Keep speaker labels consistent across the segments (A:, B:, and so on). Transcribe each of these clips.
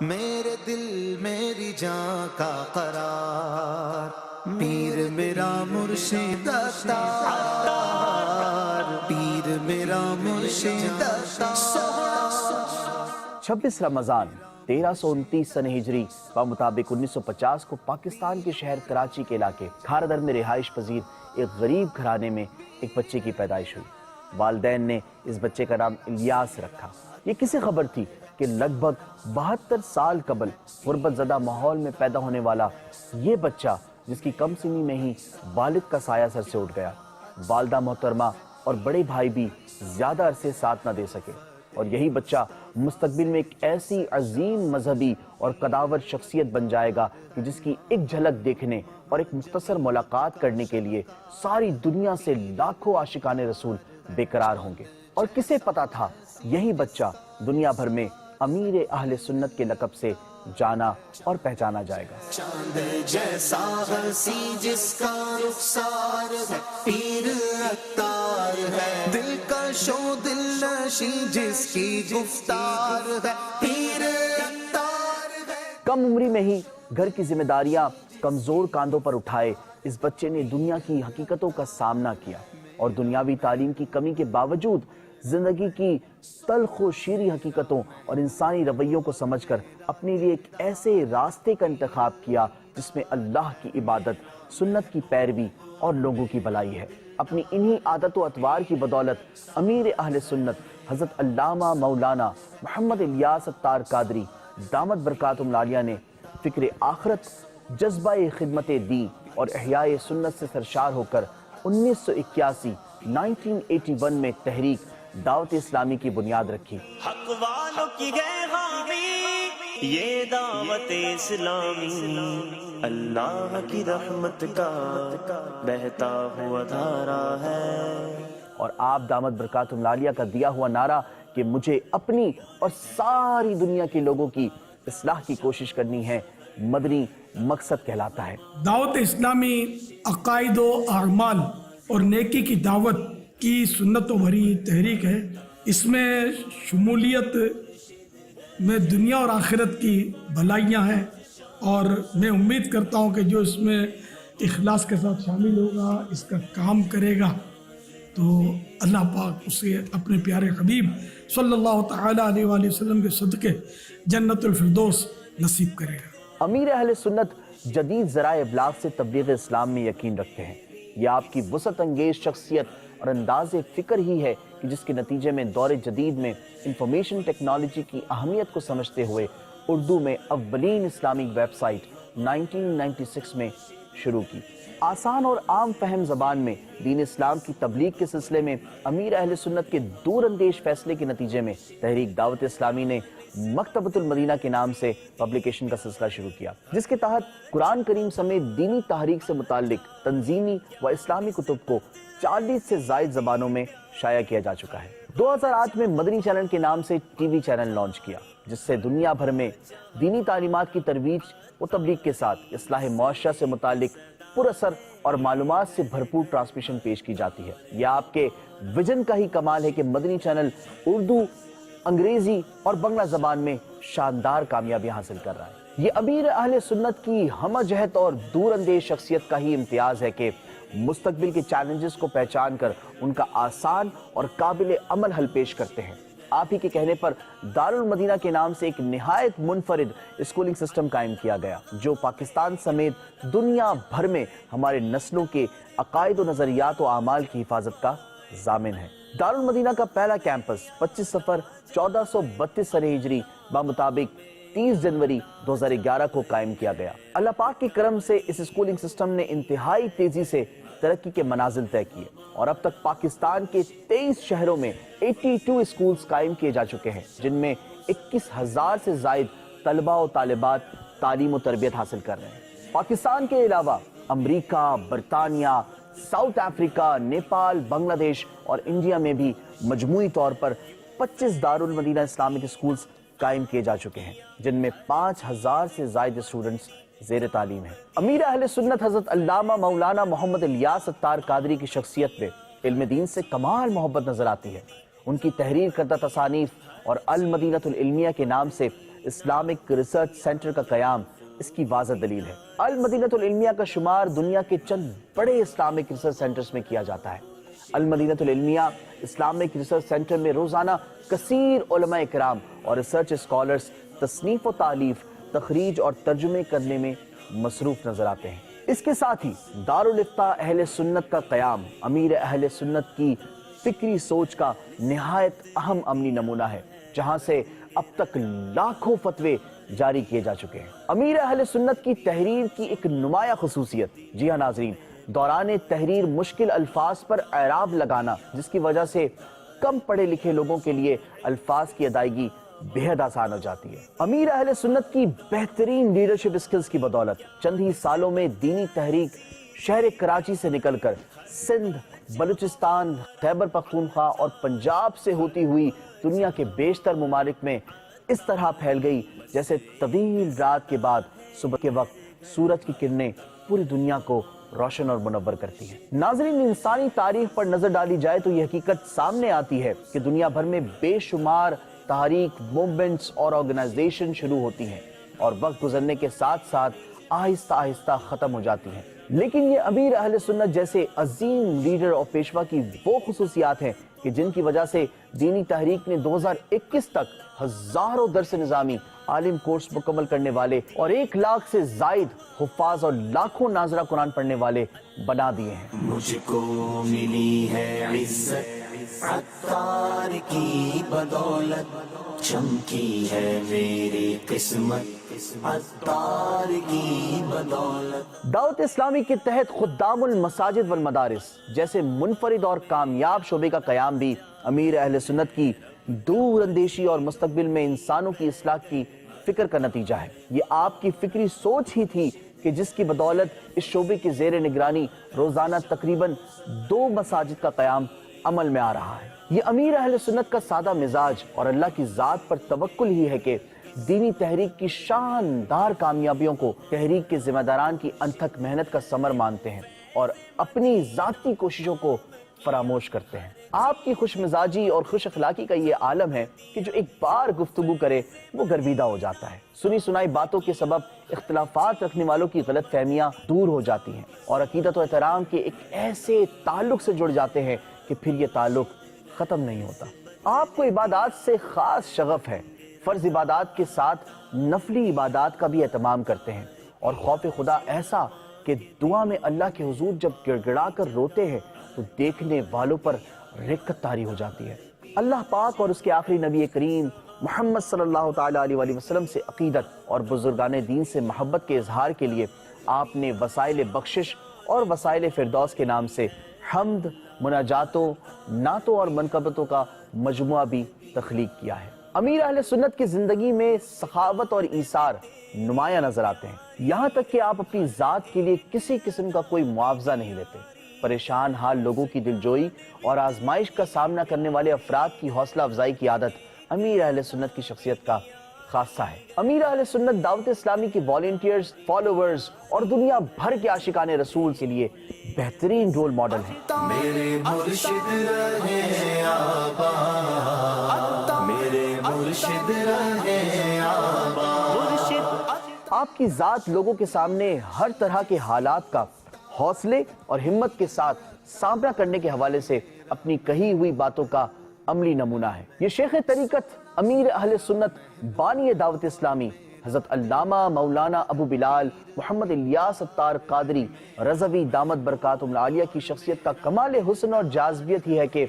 A: میرے دل میری جان کا قرار، پیر میرا مرشد عطار، پیر میرا مرشد عطار۔
B: 26 رمضان 1329 سن ہجری بمطابق 1950 کو پاکستان کے شہر کراچی کے علاقے کھاردر میں رہائش پذیر ایک غریب گھرانے میں ایک بچے کی پیدائش ہوئی۔ والدین نے اس بچے کا نام الیاس رکھا۔ یہ کسی خبر تھی کہ لگ بھگ 72 سال قبل غربت زدہ ماحول میں پیدا ہونے والا یہ بچہ، جس کی کم سنی میں ہی والد کا سایہ سر سے اٹھ گیا، والدہ محترمہ اور بڑے بھائی بھی زیادہ عرصے ساتھ نہ دے سکے، اور یہی بچہ مستقبل میں ایک ایسی عظیم مذہبی اور قداور شخصیت بن جائے گا کہ جس کی ایک جھلک دیکھنے اور ایک مختصر ملاقات کرنے کے لیے ساری دنیا سے لاکھوں عاشقان رسول بے قرار ہوں گے۔ اور کسے پتا تھا یہی بچہ دنیا بھر میں امیر اہل سنت کے لقب سے جانا اور پہچانا جائے گا۔
A: چاند جیسا ہنسی جس کا رخسار ہے، پیر عطار ہے، دل کش و دل نشی جس کی گفتار ہے، پیر عطار ہے۔
B: کم عمری میں ہی گھر کی ذمہ داریاں کمزور کاندھوں پر اٹھائے اس بچے نے دنیا کی حقیقتوں کا سامنا کیا، اور دنیاوی تعلیم کی کمی کے باوجود زندگی کی تلخ و شیریں حقیقتوں اور انسانی رویوں کو سمجھ کر اپنے لیے ایک ایسے راستے کا انتخاب کیا جس میں اللہ کی عبادت، سنت کی پیروی اور لوگوں کی بھلائی ہے۔ اپنی انہی عادت و اطوار کی بدولت امیر اہل سنت حضرت علامہ مولانا محمد الیاس عطار قادری دامت برکاتہم العالیہ نے فکر آخرت، جذبہ خدمت دین اور احیاء سنت سے سرشار ہو کر 1981 میں تحریک دعوت اسلامی کی بنیاد رکھی۔
C: حق والوں کی ہے حامی یہ دعوت اسلامی، اللہ کی رحمت کا بہتا ہوا دھارا ہے۔
B: اور آپ دامت برکاتہم العالیہ کا دیا ہوا نعرہ کہ مجھے اپنی اور ساری دنیا کے لوگوں کی اصلاح کی کوشش کرنی ہے، مدنی مقصد کہلاتا ہے۔
D: دعوت اسلامی عقائد و اعمال اور نیکی کی دعوت کی سنتوں بھری تحریک ہے۔ اس میں شمولیت میں دنیا اور آخرت کی بھلائیاں ہیں، اور میں امید کرتا ہوں کہ جو اس میں اخلاص کے ساتھ شامل ہوگا، اس کا کام کرے گا، تو اللہ پاک اسے اپنے پیارے حبیب صلی اللہ تعالیٰ علیہ وآلہ وسلم کے صدقے جنت الفردوس نصیب کرے گا۔
B: امیر اہل سنت جدید ذرائع ابلاغ سے تبلیغ اسلام میں یقین رکھتے ہیں۔ یہ آپ کی وسعت انگیز شخصیت اور انداز فکر ہی ہے کہ جس کے نتیجے میں دور جدید میں انفارمیشن ٹیکنالوجی کی اہمیت کو سمجھتے ہوئے اردو میں اولین اسلامک ویب سائٹ 1996 میں شروع کی۔ آسان اور عام فہم زبان میں دین اسلام کی تبلیغ کے سلسلے میں امیر اہل سنت کے دور اندیش فیصلے کے نتیجے میں تحریک دعوت اسلامی نے مکتبۃ المدینہ کے نام سے پبلیکیشن کا سلسلہ شروع کیا، جس کے تحت قرآن کریم سمیت دینی تحریک سے متعلق تنظیمی و اسلامی کتب کو 40 سے زائد زبانوں میں شائع کیا جا چکا ہے۔ 2008 میں مدنی چینل کے نام سے ٹی وی چینل لانچ کیا، جس سے دنیا بھر میں دینی تعلیمات کی ترویج و تبلیغ کے ساتھ اصلاح معاشرہ سے متعلق پر اثر اور معلومات سے بھرپور ٹرانسمیشن پیش کی جاتی ہے۔ یہ آپ کے ویژن کا ہی کمال ہے کہ مدنی چینل اردو، انگریزی اور بنگلہ زبان میں شاندار کامیابی حاصل کر رہا ہے۔ یہ امیر اہل سنت کی ہمہ جہت اور دور اندیش شخصیت کا ہی امتیاز ہے کہ مستقبل کے چیلنجز کو پہچان کر ان کا آسان اور قابل عمل حل پیش کرتے ہیں۔ آپ ہی کے کہنے پر دارالمدینہ کے نام سے ایک نہایت منفرد اسکولنگ سسٹم قائم کیا گیا، جو پاکستان سمیت دنیا بھر میں ہمارے نسلوں کے عقائد و نظریات و اعمال کی حفاظت کا ضامن ہے۔ دارالمدینہ کا پہلا کیمپس 25 صفر 1432 سن ہجری بمطابق 30 جنوری 2011 کو قائم کیا گیا۔ اللہ پاک کے کرم سے اس اسکولنگ سسٹم نے انتہائی تیزی سے ترقی کے منازل طے کیے، اور اب تک پاکستان کے 23 شہروں میں 82 اسکولز قائم کیے جا چکے ہیں، جن میں 21,000 سے زائد طلبہ و طالبات تعلیم و تربیت حاصل کر رہے ہیں۔ پاکستان کے علاوہ امریکہ، برطانیہ، ساؤتھ افریقہ، نیپال، بنگلہ دیش اور انڈیا میں بھی مجموعی طور پر 25 دارالمدینہ اسلامک اسکولز قائم کیے جا چکے ہیں، جن میں 5,000 سے زائد اسٹوڈنٹس زیر تعلیم ہے۔ امیر اہل سنت حضرت علامہ مولانا محمد الیاس عطار قادری کی شخصیت میں علم دین سے کمال محبت نظر آتی ہے۔ ان کی تحریر کردہ تصانیف اور المدینۃ العلمیہ کے نام سے اسلامک ریسرچ سینٹر کا قیام اس کی واضح دلیل ہے۔ المدینۃ العلمیہ کا شمار دنیا کے چند بڑے اسلامک ریسرچ سینٹرز میں کیا جاتا ہے۔ المدینۃ العلمیہ اسلامک ریسرچ سینٹر میں روزانہ کثیر علماء کرام اور ریسرچ اسکالرز تصنیف و تالیف، تخریج اور ترجمے کرنے میں مصروف نظر آتے ہیں۔ اس کے ساتھ ہی دارالافتاء اہل سنت کا قیام امیر اہل سنت کی فکری سوچ کا نہایت اہم عملی نمونہ ہے، جہاں سے اب تک لاکھوں فتوے جاری کیے جا چکے ہیں۔ امیر اہل سنت کی تحریر کی ایک نمایاں خصوصیت، جی ہاں ناظرین، دوران تحریر مشکل الفاظ پر اعراب لگانا، جس کی وجہ سے کم پڑھے لکھے لوگوں کے لیے الفاظ کی ادائیگی بہت آسان ہو جاتی ہے۔ امیر اہل سنت کی بہترین لیڈرشپ اسکلز کی بدولت چند ہی سالوں میں دینی تحریک شہر کراچی سے نکل کر سندھ، بلوچستان، خیبر پختونخوا اور پنجاب سے ہوتی ہوئی دنیا کے بیشتر ممالک میں اس طرح پھیل گئی جیسے طویل رات کے بعد صبح کے وقت سورج کی کرنیں پوری دنیا کو روشن اور منور کرتی ہیں۔ ناظرین، انسانی تاریخ پر نظر ڈالی جائے تو یہ حقیقت سامنے آتی ہے کہ دنیا بھر میں بے شمار تحریک، موومنٹس اور آرگنائزیشن شروع ہوتی ہیں اور وقت گزرنے کے ساتھ ساتھ آہستہ آہستہ ختم ہو جاتی ہیں، لیکن یہ امیر اہل سنت جیسے عظیم لیڈر اور پیشوا کی وہ خصوصیات ہیں کہ جن کی وجہ سے دینی تحریک نے 2021 تک ہزاروں درس نظامی، عالم کورس مکمل کرنے والے اور 1 لاکھ سے زائد حفاظ اور لاکھوں ناظرہ قرآن پڑھنے والے بنا دیے ہیں۔
A: مجھ کو ملی ہے عزت عطار کی بدولت، چمکی ہے میری قسمت عطار کی بدولت۔
B: دعوت اسلامی کے تحت خدام المساجد والمدارس جیسے منفرد اور کامیاب شعبے کا قیام بھی امیر اہل سنت کی دور اندیشی اور مستقبل میں انسانوں کی اصلاح کی فکر کا نتیجہ ہے۔ یہ آپ کی فکری سوچ ہی تھی کہ جس کی بدولت اس شعبے کی زیر نگرانی روزانہ تقریباً 2 مساجد کا قیام عمل میں آ رہا ہے۔ یہ امیر اہل سنت کا سادہ مزاج اور اللہ کی ذات پر توکل ہی ہے کہ دینی تحریک کی شاندار کامیابیوں کو تحریک کے ذمہ داران کی انتھک محنت کا ثمر مانتے ہیں اور اپنی ذاتی کوششوں کو فراموش کرتے ہیں۔ آپ کی خوش مزاجی اور خوش اخلاقی کا یہ عالم ہے کہ جو ایک بار گفتگو کرے وہ گرویدہ ہو جاتا ہے۔ سنی سنائی باتوں کے سبب اختلافات رکھنے والوں کی غلط فہمیاں دور ہو جاتی ہیں اور عقیدت و احترام کے ایک ایسے تعلق سے جڑ جاتے ہیں کہ پھر یہ تعلق ختم نہیں ہوتا۔ آپ کو عبادات سے خاص شغف ہے، فرض عبادات کے ساتھ نفلی عبادات کا بھی اہتمام کرتے ہیں اور خوف خدا ایسا کہ دعا میں اللہ کے حضور جب گڑ گڑا کر روتے ہیں تو دیکھنے والوں پر رقت طاری ہو جاتی ہے۔ اللہ پاک اور اس کے آخری نبی کریم محمد صلی اللہ تعالیٰ علیہ وسلم سے عقیدت اور بزرگان دین سے محبت کے اظہار کے لیے آپ نے وسائل بخشش اور وسائل فردوس کے نام سے حمد، مناجاتوں، نعتوں اور منقبتوں کا مجموعہ بھی تخلیق کیا ہے۔ امیر اہل سنت کی زندگی میں سخاوت اور ایثار نمایاں نظر آتے ہیں، یہاں تک کہ آپ اپنی ذات کے لیے کسی قسم کا کوئی معاوضہ نہیں لیتے۔ پریشان حال لوگوں کی دلجوئی اور آزمائش کا سامنا کرنے والے افراد کی حوصلہ افزائی کی عادت امیر اہل سنت کی شخصیت کا خاصہ ہے۔ امیر اہل سنت دعوت اسلامی کی والنٹیئرز، فالوورز اور دنیا بھر کے عاشقان رسول کے لیے بہترین رول ماڈل ہیں۔
A: میرے مرشد رہے آباد، میرے مرشد رہے آباد۔
B: آپ کی ذات لوگوں کے سامنے ہر طرح کے حالات کا حوصلے اور ہمت کے ساتھ سامنا کرنے کے حوالے سے اپنی کہی ہوئی باتوں کا عملی نمونہ ہے۔ یہ شیخ طریقت امیر اہل سنت بانی دعوت اسلامی حضرت علامہ مولانا ابو بلال محمد الیاس عطار قادری رضوی دامت برکاتہم العالیہ کی شخصیت کا کمال حسن اور جاذبیت ہی ہے کہ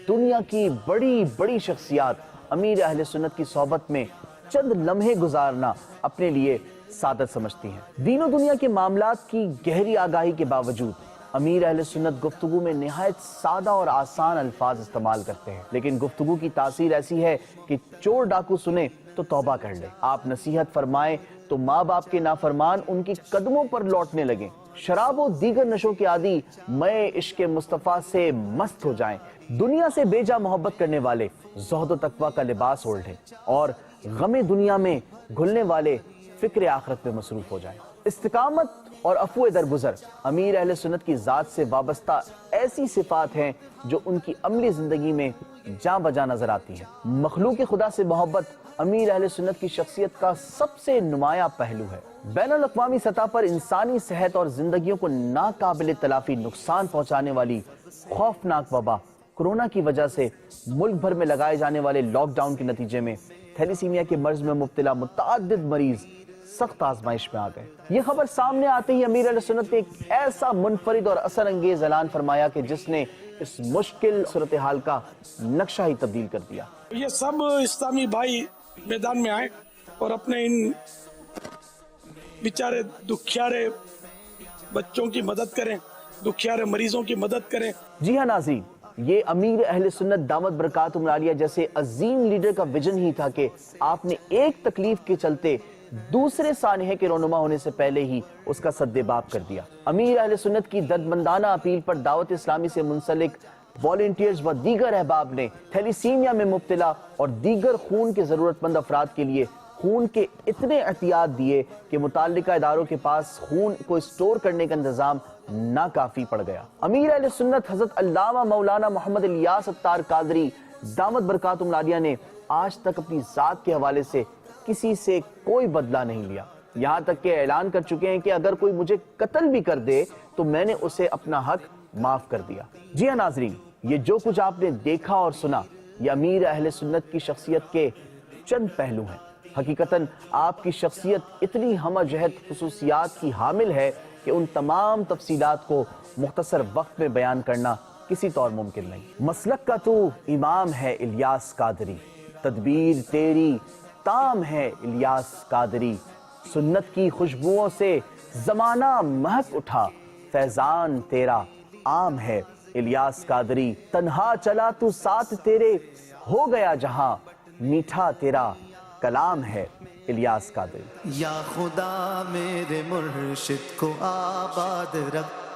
B: دنیا کی بڑی بڑی شخصیات امیر اہل سنت کی صحبت میں چند لمحے گزارنا اپنے لیے سعادت سمجھتی ہیں۔ دین و دنیا کے معاملات کی گہری آگاہی کے باوجود امیر اہل سنت گفتگو میں نہایت سادہ اور آسان الفاظ استعمال کرتے ہیں، لیکن گفتگو کی تاثیر ایسی ہے کہ چور ڈاکو سنے تو توبہ کر لے، آپ نصیحت فرمائیں تو ماں باپ کے نافرمان ان کی قدموں پر لوٹنے لگیں، شراب و دیگر نشوں کے عادی میں عشق مصطفیٰ سے مست ہو جائیں، دنیا سے بے جا محبت کرنے والے زہد و تقویٰ کا لباس اوڑھ لیں اور غم دنیا میں گھلنے والے فکر آخرت میں مصروف ہو جائیں۔ استقامت اور عفو درگزر امیر اہل سنت کی ذات سے وابستہ ایسی صفات ہیں جو ان کی عملی زندگی میں جاں بجاں نظر آتی ہیں۔ مخلوق خدا سے محبت امیر اہل سنت کی شخصیت کا سب سے نمایاں پہلو ہے۔ بین الاقوامی سطح پر انسانی صحت اور زندگیوں کو ناقابل تلافی نقصان پہنچانے والی خوفناک وبا کورونا کی وجہ سے ملک بھر میں لگائے جانے والے لاک ڈاؤن کے نتیجے میں تھیلیسیمیا کے مرض میں مبتلا متعدد مریض سخت آزمائش میں آ گئے۔ یہ خبر سامنے آتے ہی امیر اہل سنت نے ایک ایسا منفرد اور اثر انگیز اعلان فرمایا کہ جس نے اس مشکل صورتحال کا نقشہ ہی تبدیل کر دیا۔
D: یہ سب اسلامی بھائی میدان میں آئے اور اپنے ان بیچارے دکھیارے بچوں کی مدد کریں، دکھیارے مریضوں کی مدد کریں۔
B: جی ہاں ناظرین، یہ امیر اہل سنت دامت برکاتہم العالیہ جیسے عظیم لیڈر کا ویژن ہی تھا کہ آپ نے ایک تکلیف کے چلتے دوسرے سانحے کے رونما ہونے سے پہلے ہی اس کا سد باب کر دیا۔ امیر اہل سنت کی دردمندانہ اپیل پر دعوت اسلامی سے منسلک والنٹیئرز و دیگر احباب نے تھیلیسیمیا میں مبتلا اور دیگر خون کے ضرورت مند افراد کے لیے خون کے اتنے احتیاط دیے کہ متعلقہ اداروں کے پاس خون کو اسٹور کرنے کا انتظام ناکافی پڑ گیا۔ امیر اہل سنت حضرت علامہ مولانا محمد الیاس اتار قادری دامت برکاتہم العالیہ نے آج تک اپنی ذات کے حوالے سے کسی سے کوئی بدلہ نہیں لیا، یہاں تک کہ اعلان کر چکے ہیں کہ اگر کوئی مجھے قتل بھی کر دے تو میں نے اسے اپنا حق معاف کر دیا۔ جی ہاں ناظرین، یہ جو کچھ آپ نے دیکھا اور سنا یہ امیر اہل سنت کی شخصیت کے چند پہلو ہیں۔ حقیقتاً آپ کی شخصیت اتنی ہمہ جہت خصوصیات کی حامل ہے کہ ان تمام تفصیلات کو مختصر وقت میں بیان کرنا کسی طور ممکن نہیں۔ مسلک کا تو امام ہے الیاس قادری، تدبیر تیری تام ہے الیاس قادری، سنت کی خوشبوؤں سے زمانہ مہک اٹھا، فیضان تیرا عام ہے الیاس قادری، تنہا چلا تو ساتھ تیرے ہو گیا جہاں، میٹھا تیرا کلام ہے الیاس قادری۔
A: یا خدا میرے مرشد کو آباد رکھ۔